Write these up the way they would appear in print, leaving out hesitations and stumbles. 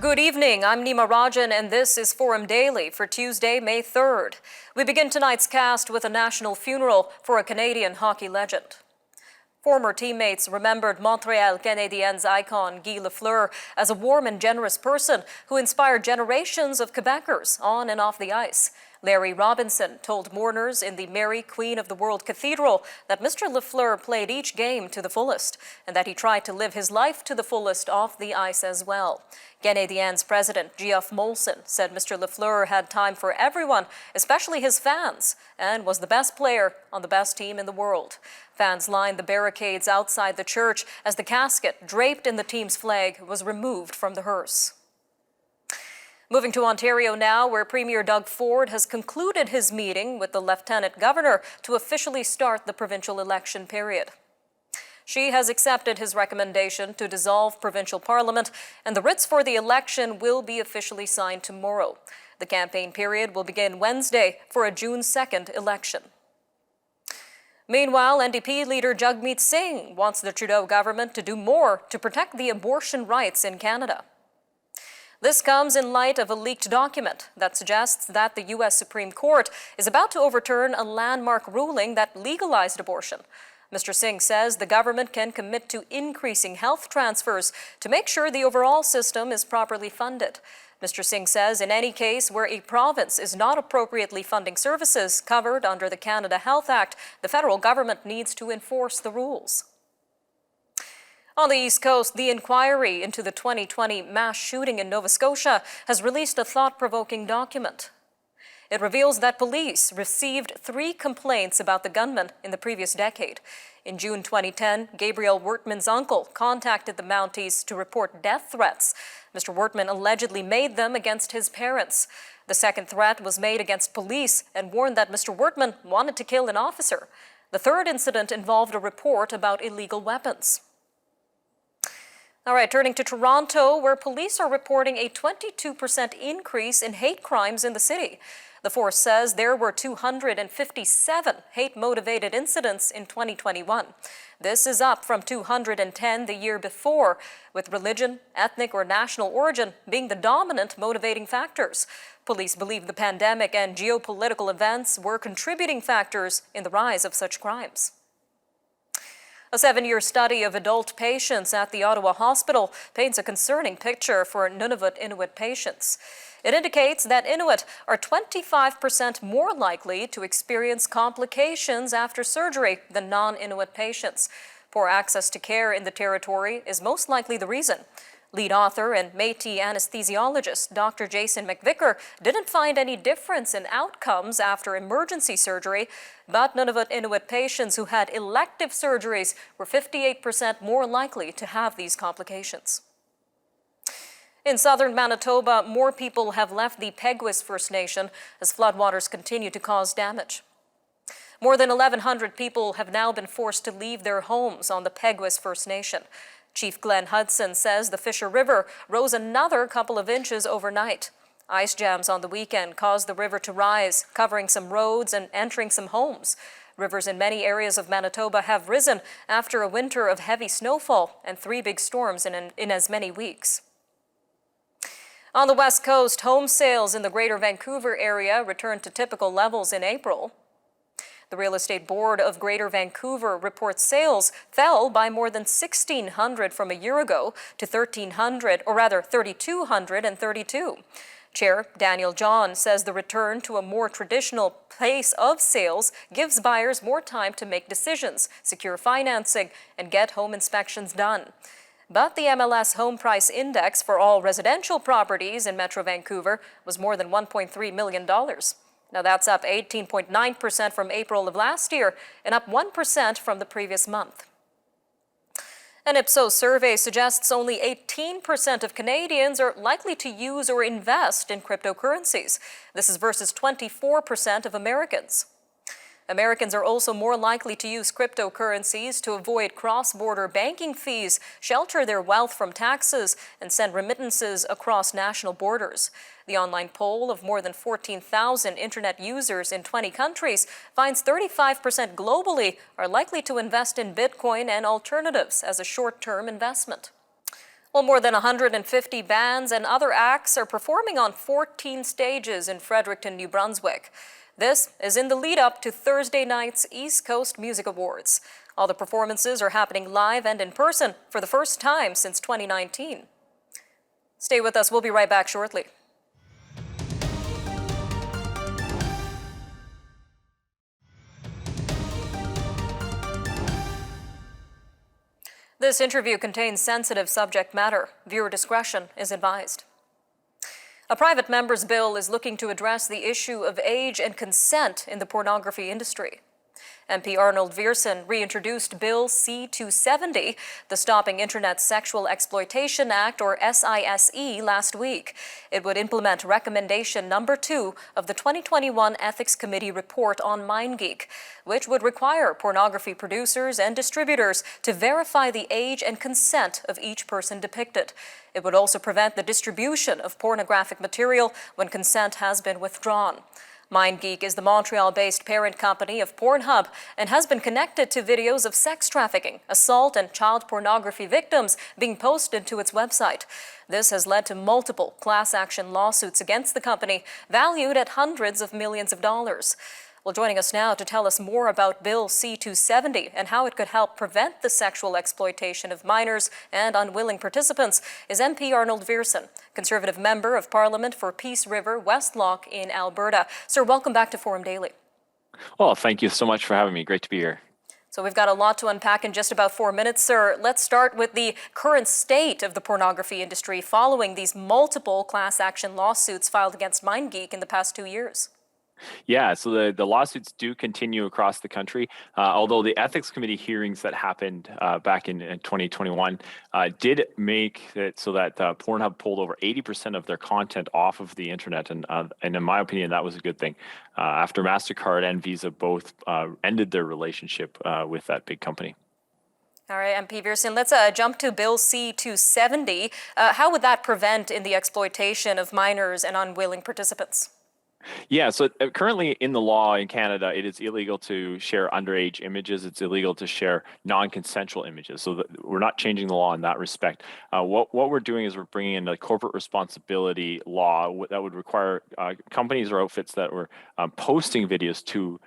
Good evening, I'm NIMA RAJAN and this is Forum Daily for Tuesday, May 3rd. We begin tonight's cast with a national funeral for a Canadian hockey legend. Former teammates remembered Montreal Canadiens icon Guy Lafleur as a warm and generous person who inspired generations of Quebecers on and off the ice. Larry Robinson told mourners in the Mary, Queen of the World Cathedral that Mr. Lafleur played each game to the fullest and that he tried to live his life to the fullest off the ice as well. Canadiens president Geoff Molson said Mr. Lafleur had time for everyone, especially his fans, and was the best player on the best team in the world. Fans lined the barricades outside the church as the casket, draped in the team's flag, was removed from the hearse. Moving to Ontario now, where Premier Doug Ford has concluded his meeting with the Lieutenant Governor to officially start the provincial election period. She has accepted his recommendation to dissolve provincial parliament, and the writs for the election will be officially signed tomorrow. The campaign period will begin Wednesday for a June 2nd election. Meanwhile, NDP leader Jagmeet Singh wants the Trudeau government to do more to protect the abortion rights in Canada. This comes in light of a leaked document that suggests that the U.S. Supreme Court is about to overturn a landmark ruling that legalized abortion. Mr. Singh says the government can commit to increasing health transfers to make sure the overall system is properly funded. Mr. Singh says in any case where a province is not appropriately funding services covered under the Canada Health Act, the federal government needs to enforce the rules. On the East Coast, the inquiry into the 2020 mass shooting in Nova Scotia has released a thought-provoking document. It reveals that police received 3 complaints about the gunman in the previous decade. In June 2010, Gabriel Wertman's uncle contacted the Mounties to report death threats. Mr. Wertman allegedly made them against his parents. The second threat was made against police and warned that Mr. Wertman wanted to kill an officer. The third incident involved a report about illegal weapons. All right, turning to Toronto, where police are reporting a 22% increase in hate crimes in the city. The force says there were 257 hate-motivated incidents in 2021. This is up from 210 the year before, with religion, ethnic, or national origin being the dominant motivating factors. Police believe the pandemic and geopolitical events were contributing factors in the rise of such crimes. A 7-year study of adult patients at the Ottawa Hospital paints a concerning picture for Nunavut Inuit patients. It indicates that Inuit are 25% more likely to experience complications after surgery than non-Inuit patients. Poor access to care in the territory is most likely the reason. Lead author and Métis anesthesiologist Dr. Jason McVicker didn't find any difference in outcomes after emergency surgery, but Nunavut Inuit patients who had elective surgeries were 58% more likely to have these complications. In southern Manitoba, more people have left the Peguis First Nation as floodwaters continue to cause damage. More than 1,100 people have now been forced to leave their homes on the Peguis First Nation. Chief Glenn Hudson says the Fisher River rose another couple of inches overnight. Ice jams on the weekend caused the river to rise, covering some roads and entering some homes. Rivers in many areas of Manitoba have risen after a winter of heavy snowfall and 3 big storms in as many weeks. On the West Coast, home sales in the Greater Vancouver area returned to typical levels in April. The Real Estate Board of Greater Vancouver reports sales fell by more than 1,600 from a year ago to 3,232. Chair Daniel John says the return to a more traditional pace of sales gives buyers more time to make decisions, secure financing, and get home inspections done. But the MLS Home Price Index for all residential properties in Metro Vancouver was more than $1.3 million. Now that's up 18.9% from April of last year and up 1% from the previous month. An Ipsos survey suggests only 18% of Canadians are likely to use or invest in cryptocurrencies. This is versus 24% of Americans. Americans are also more likely to use cryptocurrencies to avoid cross-border banking fees, shelter their wealth from taxes, and send remittances across national borders. The online poll of more than 14,000 internet users in 20 countries finds 35% globally are likely to invest in Bitcoin and alternatives as a short-term investment. Well, more than 150 bands and other acts are performing on 14 stages in Fredericton, New Brunswick. This is in the lead up to Thursday night's East Coast Music Awards. All the performances are happening live and in person for the first time since 2019. Stay with us, we'll be right back shortly. This interview contains sensitive subject matter. Viewer discretion is advised. A private member's bill is looking to address the issue of age and consent in the pornography industry. MP Arnold Viersen reintroduced Bill C-270, the Stopping Internet Sexual Exploitation Act, or SISE, last week. It would implement recommendation number 2 of the 2021 Ethics Committee report on MindGeek, which would require pornography producers and distributors to verify the age and consent of each person depicted. It would also prevent the distribution of pornographic material when consent has been withdrawn. MindGeek is the Montreal-based parent company of Pornhub and has been connected to videos of sex trafficking, assault, and child pornography victims being posted to its website. This has led to multiple class action lawsuits against the company, valued at hundreds of millions of dollars. Well, joining us now to tell us more about Bill C-270 and how it could help prevent the sexual exploitation of minors and unwilling participants is MP Arnold Viersen, Conservative Member of Parliament for Peace River, Westlock in Alberta. Sir, welcome back to Forum Daily. Well, thank you so much for having me. Great to be here. So we've got a lot to unpack in just about 4 minutes, sir. Let's start with the current state of the pornography industry following these multiple class action lawsuits filed against MindGeek in the past 2 years. Yeah, so the lawsuits do continue across the country, although the Ethics Committee hearings that happened back in 2021 did make it so that Pornhub pulled over 80% of their content off of the internet, and in my opinion, that was a good thing. After MasterCard and Visa both ended their relationship with that big company. All right, MP Viersen, let's jump to Bill C-270. How would that prevent in the exploitation of minors and unwilling participants? Yeah, so currently in the law in Canada, it is illegal to share underage images. It's illegal to share non-consensual images. So we're not changing the law in that respect. What we're doing is we're bringing in a corporate responsibility law that would require companies or outfits that were posting videos to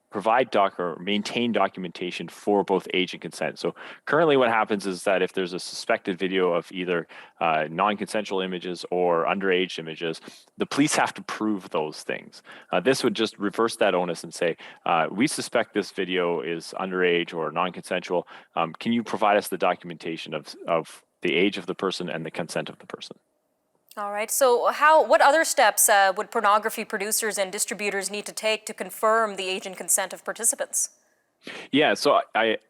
provide or maintain documentation for both age and consent. So currently what happens is that if there's a suspected video of either non-consensual images or underage images, the police have to prove those things. This would just reverse that onus and say, we suspect this video is underage or non-consensual. Can you provide us the documentation of the age of the person and the consent of the person? All right, so what other steps would pornography producers and distributors need to take to confirm the age and consent of participants? Yeah, so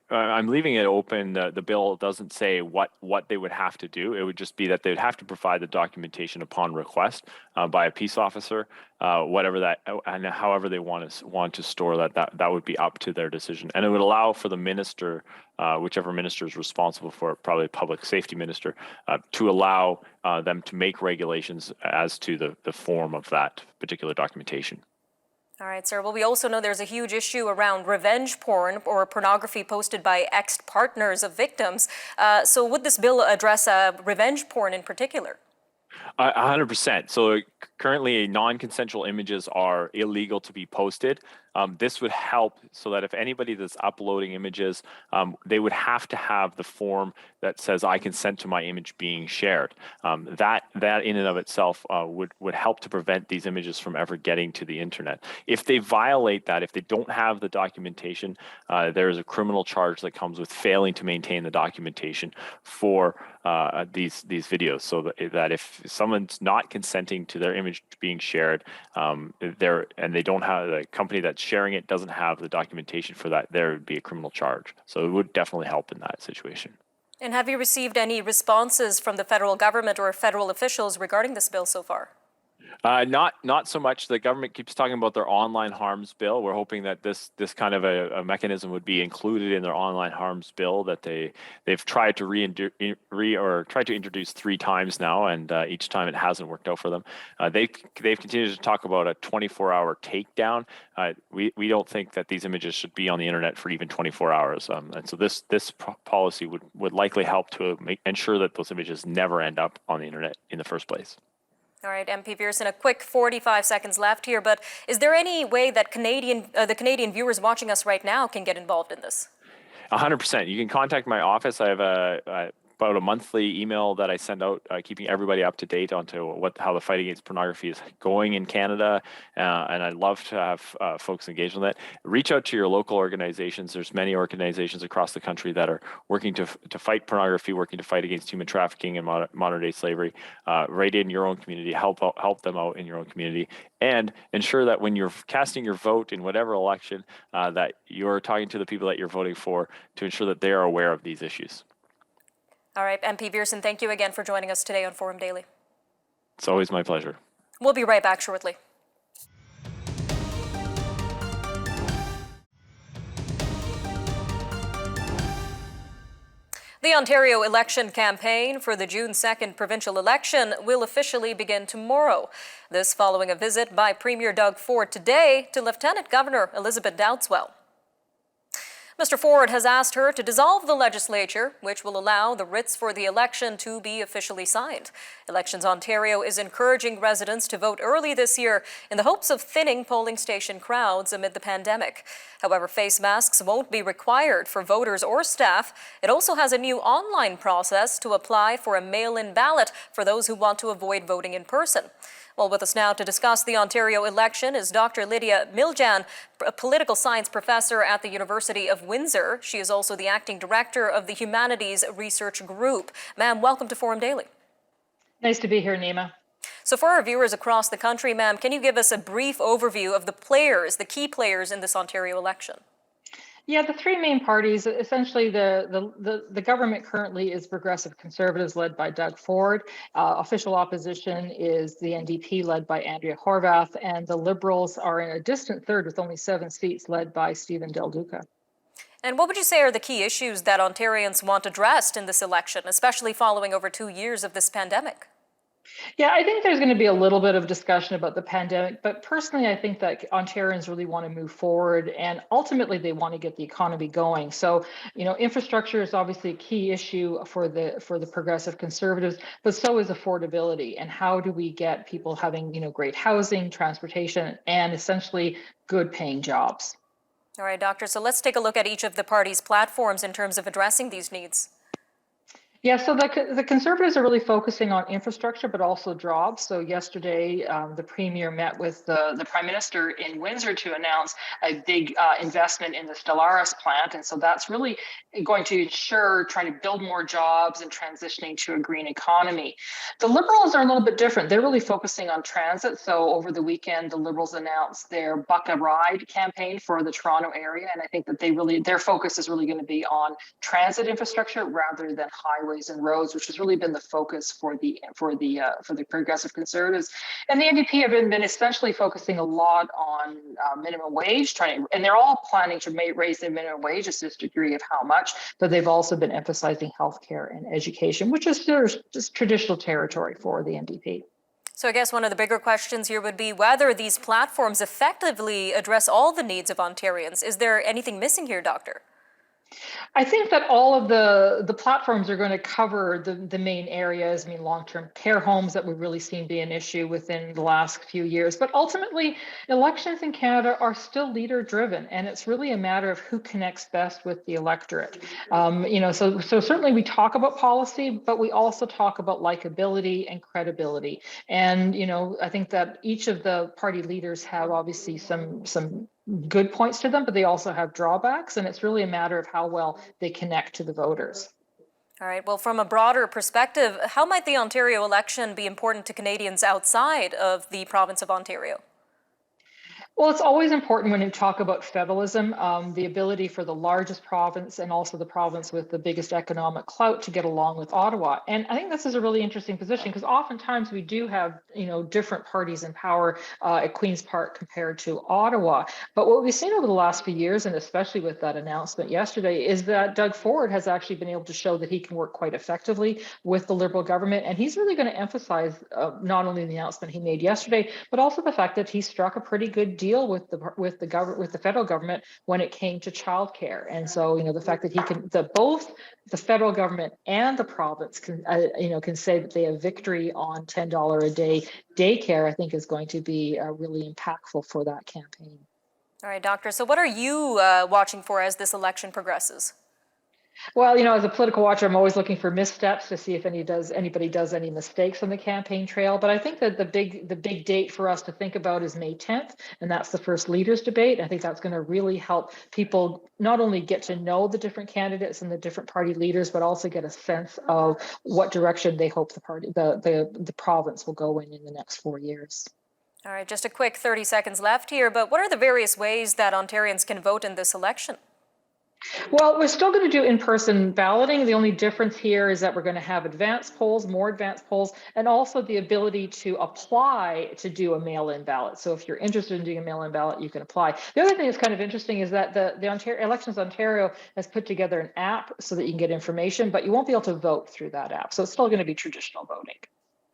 I'm leaving it open. The bill doesn't say what they would have to do. It would just be that they would have to provide the documentation upon request by a peace officer, whatever that, and however they want to store that would be up to their decision. And it would allow for the minister, whichever minister is responsible for it, probably public safety minister, to allow them to make regulations as to the form of that particular documentation. All right, sir. Well, we also know there's a huge issue around revenge porn or pornography posted by ex-partners of victims. So would this bill address revenge porn in particular? 100%. So currently, non-consensual images are illegal to be posted. This would help so that if anybody that's uploading images, they would have to have the form that says I consent to my image being shared. That in and of itself would help to prevent these images from ever getting to the internet. If they violate that, if they don't have the documentation, there is a criminal charge that comes with failing to maintain the documentation for these videos. So that if someone's not consenting to their image being shared, and they don't have the company that's sharing it doesn't have the documentation for that, there would be a criminal charge. So it would definitely help in that situation. And have you received any responses from the federal government or federal officials regarding this bill so far? Not so much. The government keeps talking about their online harms bill. We're hoping that this kind of a mechanism would be included in their online harms bill that they've tried to tried to introduce 3 times now, and each time it hasn't worked out for them. They've continued to talk about a 24-hour takedown. We don't think that these images should be on the internet for even 24 hours. And so this policy would likely help to ensure that those images never end up on the internet in the first place. All right, MP Pearson, a quick 45 seconds left here, but is there any way that the Canadian viewers watching us right now can get involved in this? 100%. You can contact my office. I have about a monthly email that I send out, keeping everybody up to date onto how the fight against pornography is going in Canada, and I'd love to have folks engaged in that. Reach out to your local organizations. There's many organizations across the country that are working to fight pornography, working to fight against human trafficking and modern day slavery, right in your own community. Help them out in your own community, and ensure that when you're casting your vote in whatever election, that you're talking to the people that you're voting for to ensure that they are aware of these issues. All right, MP Pearson, thank you again for joining us today on Forum Daily. It's always my pleasure. We'll be right back shortly. The Ontario election campaign for the June 2nd provincial election will officially begin tomorrow. This following a visit by Premier Doug Ford today to Lieutenant Governor Elizabeth Dowdeswell. Mr. Ford has asked her to dissolve the legislature, which will allow the writs for the election to be officially signed. Elections Ontario is encouraging residents to vote early this year in the hopes of thinning polling station crowds amid the pandemic. However, face masks won't be required for voters or staff. It also has a new online process to apply for a mail-in ballot for those who want to avoid voting in person. Well, with us now to discuss the Ontario election is Dr. Lydia Miljan, a political science professor at the University of Windsor. She is also the acting director of the Humanities Research Group. Ma'am, welcome to Forum Daily. Nice to be here, Nima. So for our viewers across the country, ma'am, can you give us a brief overview of the key players in this Ontario election? Yeah, the 3 main parties, essentially the government currently is Progressive Conservatives led by Doug Ford. Official opposition is the NDP led by Andrea Horwath, and the Liberals are in a distant third with only 7 seats led by Stephen Del Duca. And what would you say are the key issues that Ontarians want addressed in this election, especially following over 2 years of this pandemic? Yeah, I think there's going to be a little bit of discussion about the pandemic, but personally, I think that Ontarians really want to move forward, and ultimately they want to get the economy going. So, infrastructure is obviously a key issue for the Progressive Conservatives, but so is affordability. And how do we get people having, great housing, transportation, and essentially good paying jobs? All right, Doctor. So let's take a look at each of the parties' platforms in terms of addressing these needs. Yeah, so the Conservatives are really focusing on infrastructure, but also jobs. So yesterday, the Premier met with the Prime Minister in Windsor to announce a big investment in the Stellaris plant. And so that's really going to ensure trying to build more jobs and transitioning to a green economy. The Liberals are a little bit different. They're really focusing on transit. So over the weekend, the Liberals announced their Buck a Ride campaign for the Toronto area. And I think that their focus is really going to be on transit infrastructure rather than highways and roads, which has really been the focus for the Progressive Conservatives. And the NDP have been essentially focusing a lot on minimum wage, and they're all planning to raise the minimum wage, just this degree of how much, but they've also been emphasizing healthcare and education, which is just traditional territory for the NDP. So I guess one of the bigger questions here would be whether these platforms effectively address all the needs of Ontarians. Is there anything missing here, Doctor? I think that all of the platforms are going to cover the main areas. I mean, long-term care homes that we've really seen be an issue within the last few years. But ultimately, elections in Canada are still leader-driven, and it's really a matter of who connects best with the electorate. So certainly we talk about policy, but we also talk about likability and credibility. And I think that each of the party leaders have obviously some good points to them, but they also have drawbacks, and it's really a matter of how well they connect to the voters. All right. Well, from a broader perspective, how might the Ontario election be important to Canadians outside of the province of Ontario? Well, it's always important when you talk about federalism, the ability for the largest province and also the province with the biggest economic clout to get along with Ottawa. And I think this is a really interesting position because oftentimes we do have, different parties in power at Queen's Park compared to Ottawa. But what we've seen over the last few years, and especially with that announcement yesterday, is that Doug Ford has actually been able to show that he can work quite effectively with the Liberal government. And he's really going to emphasize not only the announcement he made yesterday, but also the fact that he struck a pretty good deal with the federal government when it came to childcare. And so, the fact that he can, both the federal government and the province can say that they have victory on $10 a day daycare, I think is going to be really impactful for that campaign. All right, Doctor. So what are you watching for as this election progresses? Well, as a political watcher, I'm always looking for missteps to see if anybody does any mistakes on the campaign trail. But I think that the big date for us to think about is May 10th, and that's the first leaders debate. I think that's going to really help people not only get to know the different candidates and the different party leaders, but also get a sense of what direction they hope the province will go in the next 4 years. All right, just a quick 30 seconds left here, but what are the various ways that Ontarians can vote in this election? Well, we're still going to do in-person balloting. The only difference here is that we're going to have advanced polls, more advanced polls, and also the ability to apply to do a mail-in ballot. So if you're interested in doing a mail-in ballot, you can apply. The other thing that's kind of interesting is that the Elections Ontario has put together an app so that you can get information, but you won't be able to vote through that app. So it's still going to be traditional voting.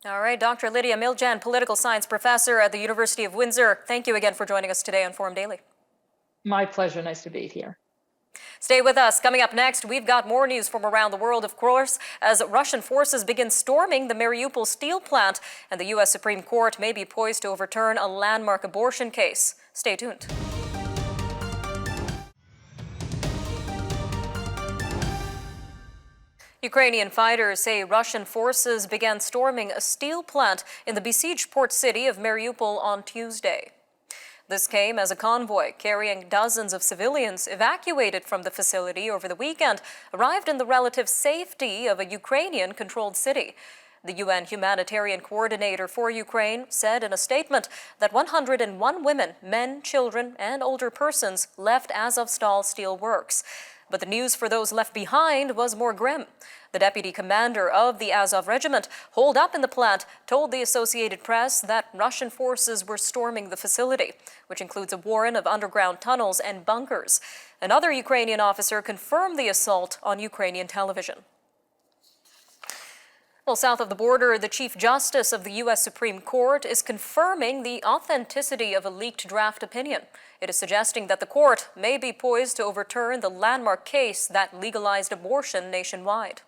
All right, Dr. Lydia Miljan, political science professor at the University of Windsor. Thank you again for joining us today on Forum Daily. My pleasure. Nice to be here. Stay with us. Coming up next, we've got more news from around the world, of course, as Russian forces begin storming the Mariupol steel plant, and the U.S. Supreme Court may be poised to overturn a landmark abortion case. Stay tuned. Ukrainian fighters say Russian forces began storming a steel plant in the besieged port city of Mariupol on Tuesday. This came as a convoy carrying dozens of civilians evacuated from the facility over the weekend arrived in the relative safety of a Ukrainian-controlled city. The UN humanitarian coordinator for Ukraine said in a statement that 101 women, men, children, and older persons left Azovstal steel works. But the news for those left behind was more grim. The deputy commander of the Azov regiment, holed up in the plant, told the Associated Press that Russian forces were storming the facility, which includes a warren of underground tunnels and bunkers. Another Ukrainian officer confirmed the assault on Ukrainian television. Well, south of the border, the Chief Justice of the U.S. Supreme Court is confirming the authenticity of a leaked draft opinion. It is suggesting that the court may be poised to overturn the landmark case that legalized abortion nationwide.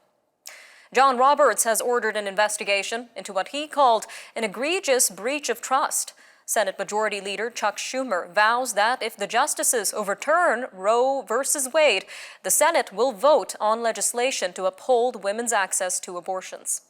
John Roberts has ordered an investigation into what he called an egregious breach of trust. Senate Majority Leader Chuck Schumer vows that if the justices overturn Roe versus Wade, the Senate will vote on legislation to uphold women's access to abortions.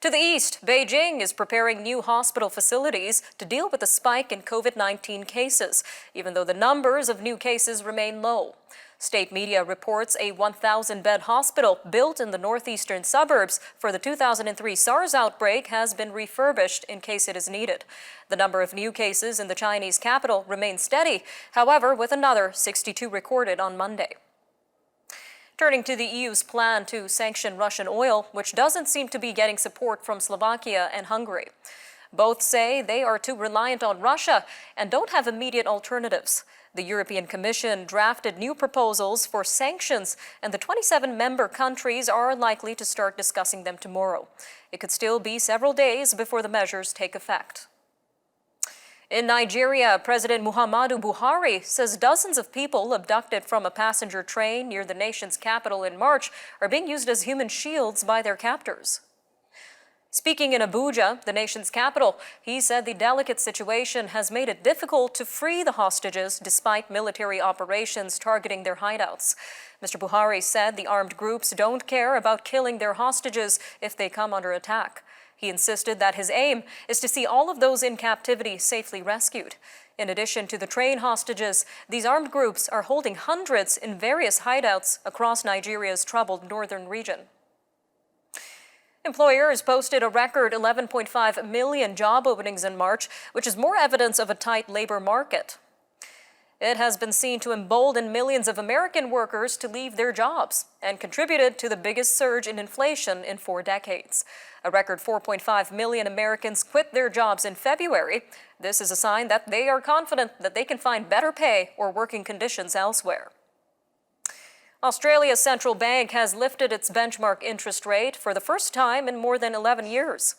To the east, Beijing is preparing new hospital facilities to deal with the spike in COVID-19 cases, even though the numbers of new cases remain low. State media reports a 1,000-bed hospital built in the northeastern suburbs for the 2003 SARS outbreak has been refurbished in case it is needed. The number of new cases in the Chinese capital remains steady, however, with another 62 recorded on Monday. Turning to the EU's plan to sanction Russian oil, which doesn't seem to be getting support from Slovakia and Hungary. Both say they are too reliant on Russia and don't have immediate alternatives. The European Commission drafted new proposals for sanctions, and the 27 member countries are likely to start discussing them tomorrow. It could still be several days before the measures take effect. In Nigeria, President Muhammadu Buhari says dozens of people abducted from a passenger train near the nation's capital in March are being used as human shields by their captors. Speaking in Abuja, the nation's capital, he said the delicate situation has made it difficult to free the hostages despite military operations targeting their hideouts. Mr. Buhari said the armed groups don't care about killing their hostages if they come under attack. He insisted that his aim is to see all of those in captivity safely rescued. In addition to the train hostages, these armed groups are holding hundreds in various hideouts across Nigeria's troubled northern region. Employers posted a record 11.5 million job openings in March, which is more evidence of a tight labor market. It has been seen to embolden millions of American workers to leave their jobs and contributed to the biggest surge in inflation in 4 decades. A record 4.5 million Americans quit their jobs in February. This is a sign that they are confident that they can find better pay or working conditions elsewhere. Australia's central bank has lifted its benchmark interest rate for the first time in more than 11 years.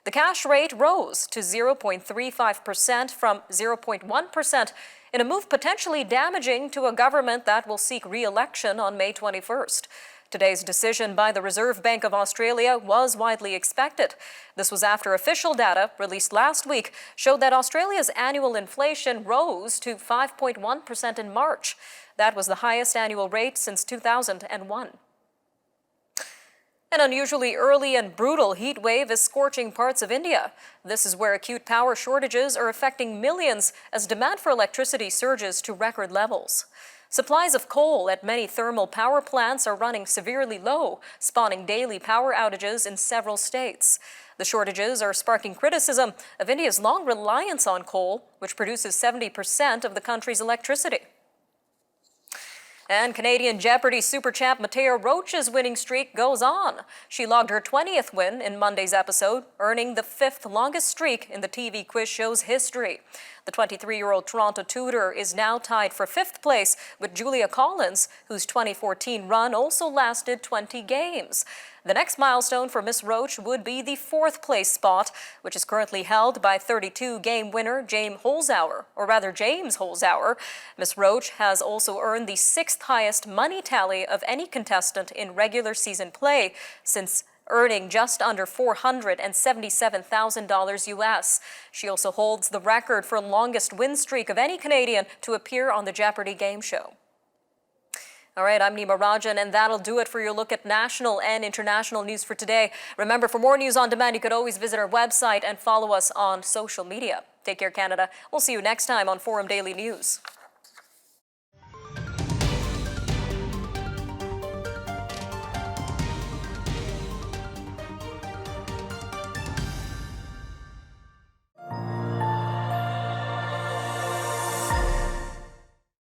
The cash rate rose to 0.35% from 0.1% in a move potentially damaging to a government that will seek re-election on May 21st. Today's decision by the Reserve Bank of Australia was widely expected. This was after official data released last week showed that Australia's annual inflation rose to 5.1% in March. That was the highest annual rate since 2001. An unusually early and brutal heat wave is scorching parts of India. This is where acute power shortages are affecting millions as demand for electricity surges to record levels. Supplies of coal at many thermal power plants are running severely low, spawning daily power outages in several states. The shortages are sparking criticism of India's long reliance on coal, which produces 70% of the country's electricity. And Canadian Jeopardy super champ Mattea Roach's winning streak goes on. She logged her 20th win in Monday's episode, earning the 5th longest streak in the TV quiz show's history. The 23-year-old Toronto tutor is now tied for 5th place with Julia Collins, whose 2014 run also lasted 20 games. The next milestone for Miss Roach would be the 4th place spot, which is currently held by 32-game winner James Holzhauer. Miss Roach has also earned the 6th highest money tally of any contestant in regular season play since earning just under $477,000 US. She also holds the record for longest win streak of any Canadian to appear on the Jeopardy game show. All right, I'm NIMA RAJAN, and that'll do it for your look at national and international news for today. Remember, for more news on demand, you could always visit our website and follow us on social media. Take care, Canada. We'll see you next time on Forum Daily News.